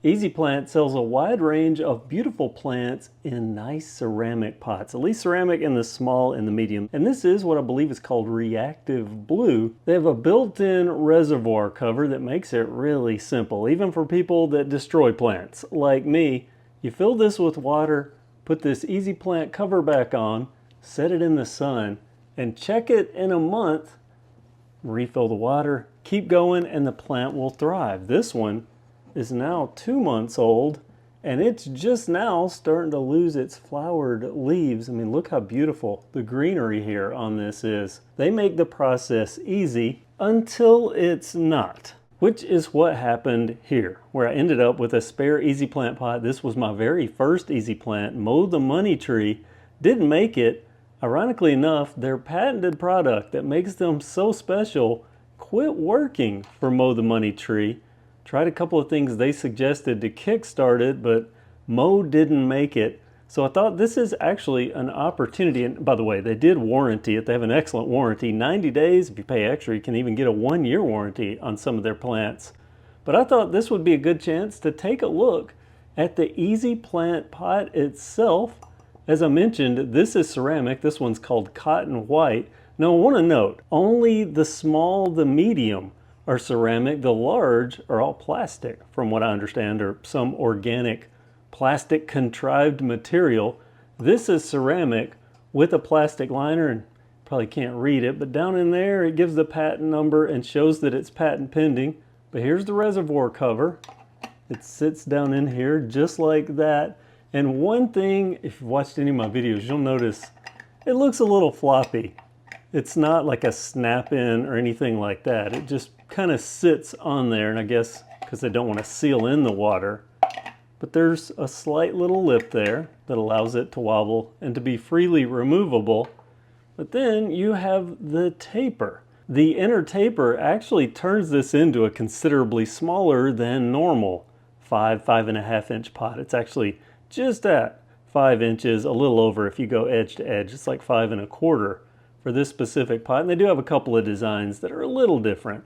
easyplant sells a wide range of beautiful plants in nice ceramic pots, at least ceramic in the small and the medium. And this is what I believe is called reactive blue. They have a built-in reservoir cover that makes it really simple, even for people that destroy plants like me. You fill this with water, put this easyplant cover back on, set it in the sun, and check it in a month. Refill the water, keep going, and the plant will thrive. This one is now 2 months old, and it's just now starting to lose its flowered leaves. I mean, look how beautiful the greenery here on this is. They make the process easy until it's not, which is what happened here, where I ended up with a spare easyplant pot. This was my very first easyplant, mowed the money tree, didn't make it. Ironically enough, their patented product that makes them so special quit working for Mow the Money Tree. Tried a couple of things they suggested to kickstart it, but Mow didn't make it. So I thought this is actually an opportunity. And by the way, they did warranty it. They have an excellent warranty. 90 days. If you pay extra, you can even get a 1-year warranty on some of their plants. But I thought this would be a good chance to take a look at the easyplant pot itself. As I mentioned, this is ceramic. This one's called cotton white. Now I want to note, only the small, the medium are ceramic. The large are all plastic, from what I understand, or some organic plastic contrived material. This is ceramic with a plastic liner, and probably can't read it, but down in there it gives the patent number and shows that it's patent pending. But here's the reservoir cover. It sits down in here just like that. And one thing, if you've watched any of my videos, you'll notice it looks a little floppy. It's not like a snap-in or anything like that. It just kind of sits on there, and I guess because they don't want to seal in the water. But there's a slight little lip there that allows it to wobble and to be freely removable. But then you have the taper. The inner taper actually turns this into a considerably smaller than normal 5.5 inch pot. It's actually just at 5 inches, a little over if you go edge to edge. It's like 5.25 for this specific pot. And they do have a couple of designs that are a little different,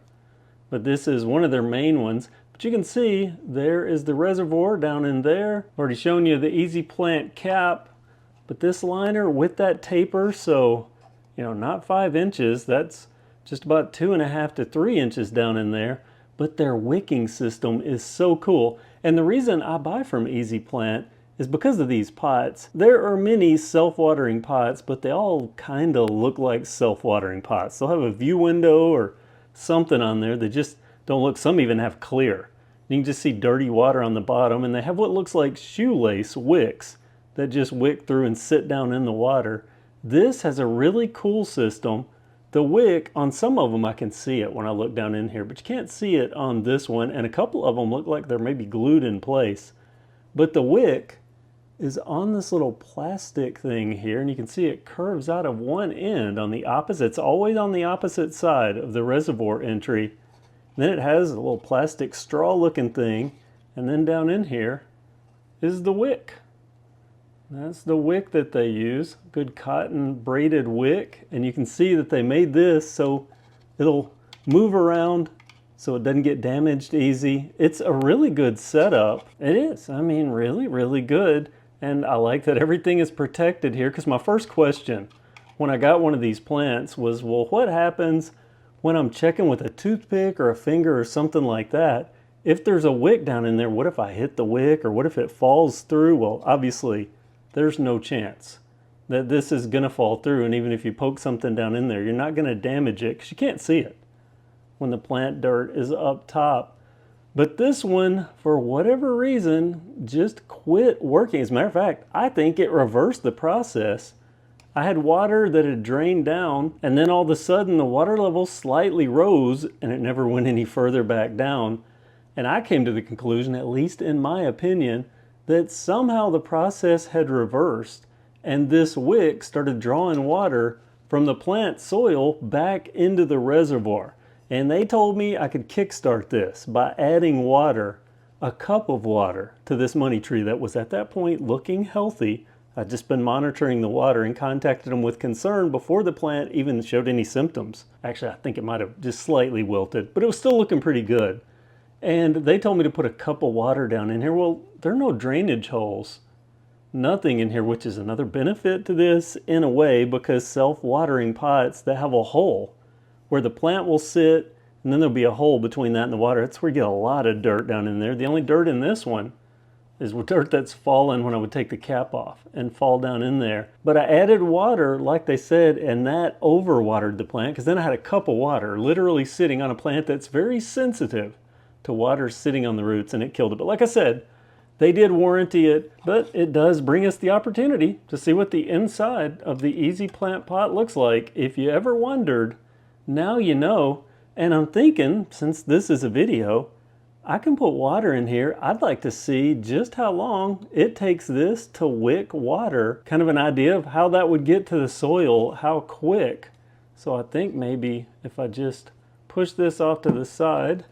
but this is one of their main ones. But you can see there is the reservoir down in there. I've already shown you the easyplant cap, but this liner with that taper, so not 5 inches, that's just about 2.5 to 3 inches down in there. But their wicking system is so cool. And the reason I buy from easyplant is because of these pots. There are many self-watering pots, but they all kind of look like self-watering pots. They'll have a view window or something on there. They just don't look, some even have clear. You can just see dirty water on the bottom, and they have what looks like shoelace wicks that just wick through and sit down in the water. This has a really cool system. The wick, on some of them I can see it when I look down in here, but you can't see it on this one, and a couple of them look like they're maybe glued in place. But the wick is on this little plastic thing here, and you can see it curves out of one end on the opposite. It's always on the opposite side of the reservoir entry. Then it has a little plastic straw looking thing, and then down in here is the wick. That's the wick that they use, good cotton braided wick, and you can see that they made this so it'll move around so it doesn't get damaged easy. It's a really good setup. It is, I mean, really, really good. And I like that everything is protected here, because my first question when I got one of these plants was, well, what happens when I'm checking with a toothpick or a finger or something like that? If there's a wick down in there, what if I hit the wick, or what if it falls through? Well, obviously there's no chance that this is gonna fall through, and even if you poke something down in there, you're not gonna damage it because you can't see it when the plant dirt is up top. But this one, for whatever reason, just quit working. As a matter of fact, I think it reversed the process. I had water that had drained down, and then all of a sudden the water level slightly rose, and it never went any further back down. And I came to the conclusion, at least in my opinion, that somehow the process had reversed, and this wick started drawing water from the plant soil back into the reservoir. And they told me I could kickstart this by adding water, a cup of water, to this money tree that was at that point looking healthy. I'd just been monitoring the water and contacted them with concern before the plant even showed any symptoms. Actually, I think it might have just slightly wilted, but it was still looking pretty good. And they told me to put a cup of water down in here. Well, there are no drainage holes. Nothing in here, which is another benefit to this in a way, because self-watering pots, they have a hole where the plant will sit, and then there'll be a hole between that and the water. That's where you get a lot of dirt down in there. The only dirt in this one is dirt that's fallen when I would take the cap off and fall down in there. But I added water, like they said, and that overwatered the plant, because then I had a cup of water literally sitting on a plant that's very sensitive to water sitting on the roots, and it killed it. But like I said, they did warranty it, but it does bring us the opportunity to see what the inside of the easyplant pot looks like. If you ever wondered, now you know. And I'm thinking, since this is a video, I can put water in here. I'd like to see just how long it takes this to wick water. Kind of an idea of how that would get to the soil, how quick. So I think maybe if I just push this off to the side.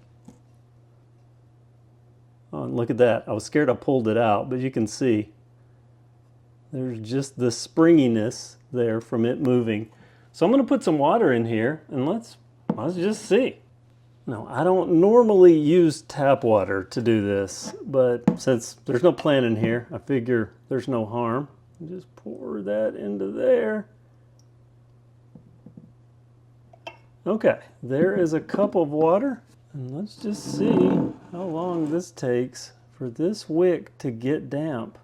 Oh, and look at that. I was scared I pulled it out, but you can see there's just the springiness there from it moving. So I'm going to put some water in here, and let's just see. Now, I don't normally use tap water to do this, but since there's no plant in here, I figure there's no harm. Just pour that into there. Okay, there is a cup of water. And let's just see how long this takes for this wick to get damp.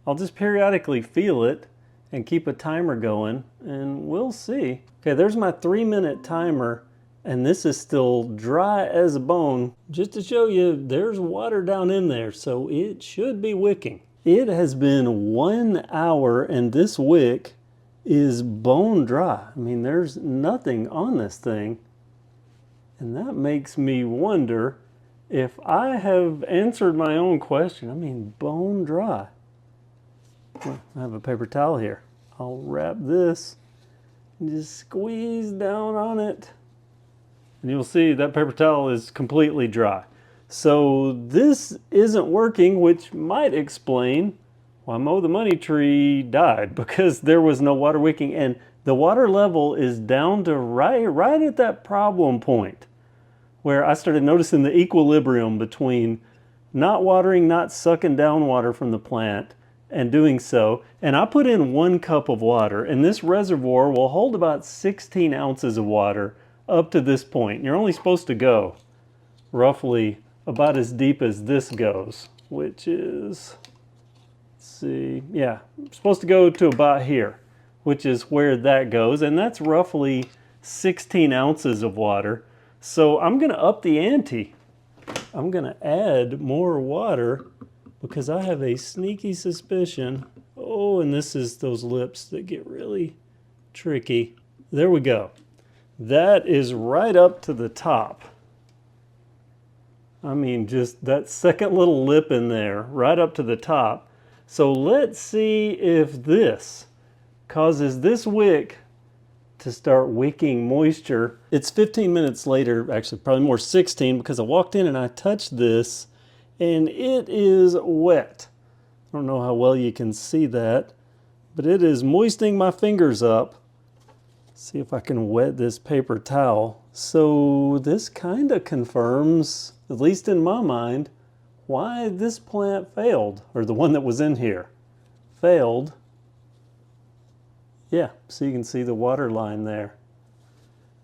I'll just periodically feel it and keep a timer going, and we'll see. Okay, there's my 3-minute timer, and this is still dry as a bone. Just to show you, there's water down in there, so it should be wicking. It has been 1 hour, and this wick is bone dry. I mean, there's nothing on this thing. And that makes me wonder if I have answered my own question. I mean, bone dry. Well, I have a paper towel here. I'll wrap this and just squeeze down on it. And you'll see that paper towel is completely dry. So this isn't working, which might explain why Mow the Money Tree died, because there was no water wicking, and the water level is down to right at that problem point where I started noticing the equilibrium between not watering, not sucking down water from the plant, and doing so. And I put in 1 cup of water, and this reservoir will hold about 16 ounces of water up to this point. You're only supposed to go roughly about as deep as this goes, which is, let's see, yeah, I'm supposed to go to about here, which is where that goes, and that's roughly 16 ounces of water. So I'm going to up the ante. I'm going to add more water because I have a sneaky suspicion. Oh, and this is those lips that get really tricky. There we go. That is right up to the top. I mean, just that second little lip in there, right up to the top. So let's see if this causes this wick to start wicking moisture. It's 15 minutes later, actually probably more 16, because I walked in and I touched this and it is wet. I don't know how well you can see that, but it is moistening my fingers up. See if I can wet this paper towel. So this kind of confirms, at least in my mind, why this plant failed, or the one that was in here failed. Yeah, so you can see the water line there.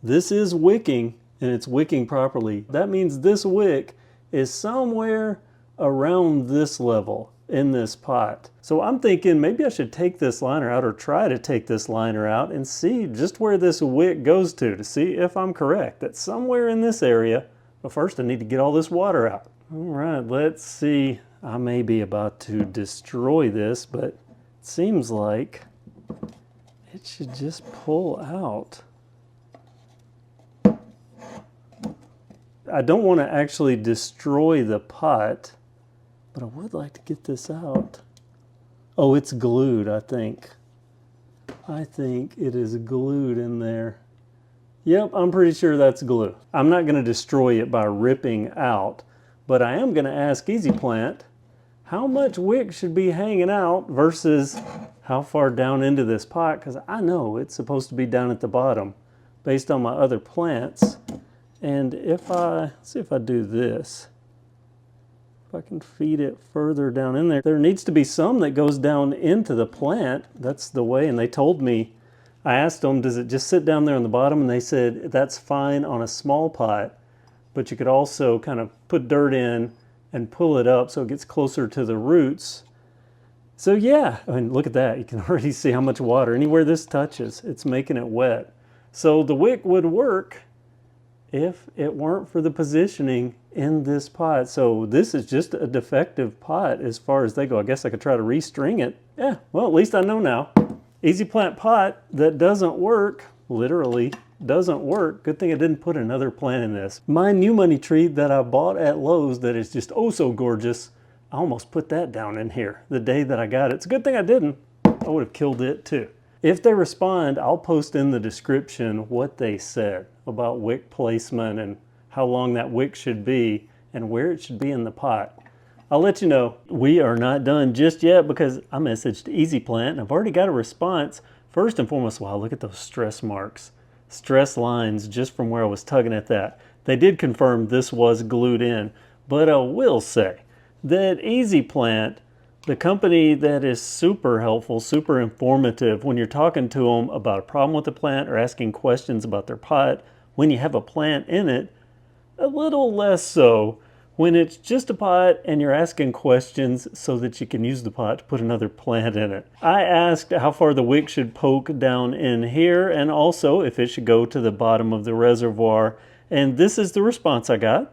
This is wicking, and it's wicking properly. That means this wick is somewhere around this level in this pot. So I'm thinking maybe I should take this liner out, or try to take this liner out and see just where this wick goes to see if I'm correct. That somewhere in this area. But first I need to get all this water out. All right, let's see. I may be about to destroy this, but it seems like it should just pull out. I don't want to actually destroy the pot, but I would like to get this out. Oh, it's glued, I think. I think it is glued in there. Yep, I'm pretty sure that's glue. I'm not going to destroy it by ripping out, but I am going to ask easyplant how much wick should be hanging out versus how far down into this pot, because I know it's supposed to be down at the bottom based on my other plants. And if I, let's see if I do this. If I can feed it further down in there. There needs to be some that goes down into the plant. That's the way, and they told me, I asked them, does it just sit down there on the bottom? And they said, that's fine on a small pot, but you could also kind of put dirt in and pull it up so it gets closer to the roots. So yeah, I mean, look at that. You can already see how much water, anywhere this touches, it's making it wet. So the wick would work if it weren't for the positioning in this pot. So this is just a defective pot as far as they go. I guess I could try to restring it. Yeah, well, at least I know now. Easyplant pot that doesn't work, literally doesn't work. Good thing I didn't put another plant in this. My new money tree that I bought at Lowe's that is just oh so gorgeous, I almost put that down in here the day that I got it. It's a good thing I didn't. I would have killed it too. If they respond, I'll post in the description what they said about wick placement and how long that wick should be and where it should be in the pot. I'll let you know. We are not done just yet because I messaged easyplant and I've already got a response. First and foremost, wow, look at those stress marks. Stress lines just from where I was tugging at that. They did confirm this was glued in, but I will say that easyplant, the company that is super helpful, super informative when you're talking to them about a problem with the plant or asking questions about their pot, when you have a plant in it, a little less so when it's just a pot and you're asking questions so that you can use the pot to put another plant in it. I asked how far the wick should poke down in here and also if it should go to the bottom of the reservoir. And this is the response I got,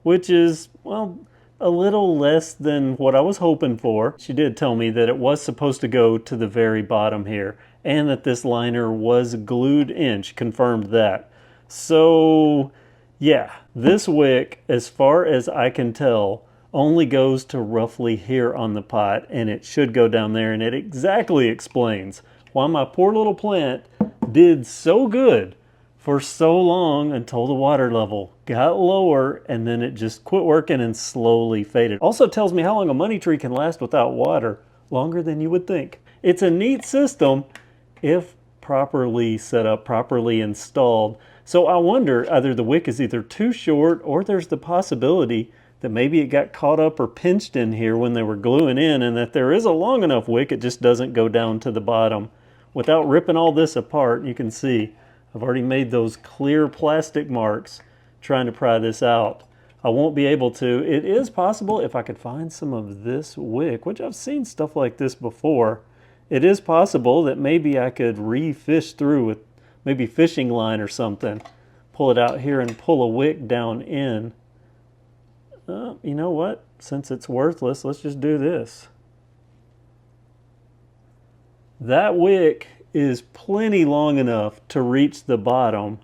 which is, well, a little less than what I was hoping for. She did tell me that it was supposed to go to the very bottom here and that this liner was glued in. She confirmed that. So yeah, this wick, as far as I can tell, only goes to roughly here on the pot and it should go down there, and it exactly explains why my poor little plant did so good for so long until the water level got lower and then it just quit working and slowly faded. Also tells me how long a money tree can last without water. Longer than you would think. It's a neat system if properly set up, properly installed. So I wonder, either the wick is either too short or there's the possibility that maybe it got caught up or pinched in here when they were gluing in, and that there is a long enough wick, it just doesn't go down to the bottom. Without ripping all this apart, you can see I've already made those clear plastic marks trying to pry this out. I won't be able to. It is possible if I could find some of this wick, which I've seen stuff like this before. It is possible that maybe I could re-fish through with maybe fishing line or something. Pull it out here and pull a wick down in. You know what? Since it's worthless, let's just do this. That wick is plenty long enough to reach the bottom,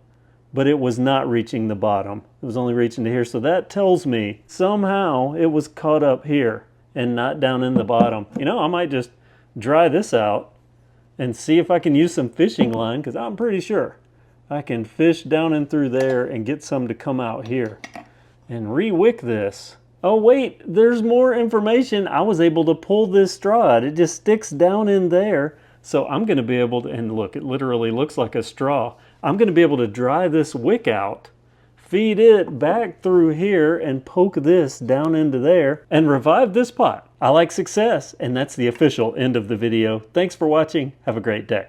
but it was not reaching the bottom. It was only reaching to here. So that tells me somehow it was caught up here and not down in the bottom. You know, I might just dry this out and see if I can use some fishing line, because I'm pretty sure I can fish down in through there and get some to come out here and re-wick this. Oh wait, there's more information. I was able to pull this straw out. It just sticks down in there. So I'm going to be able to, and look, it literally looks like a straw. I'm going to be able to dry this wick out, feed it back through here and poke this down into there and revive this pot. I like success, and that's the official end of the video. Thanks for watching. Have a great day.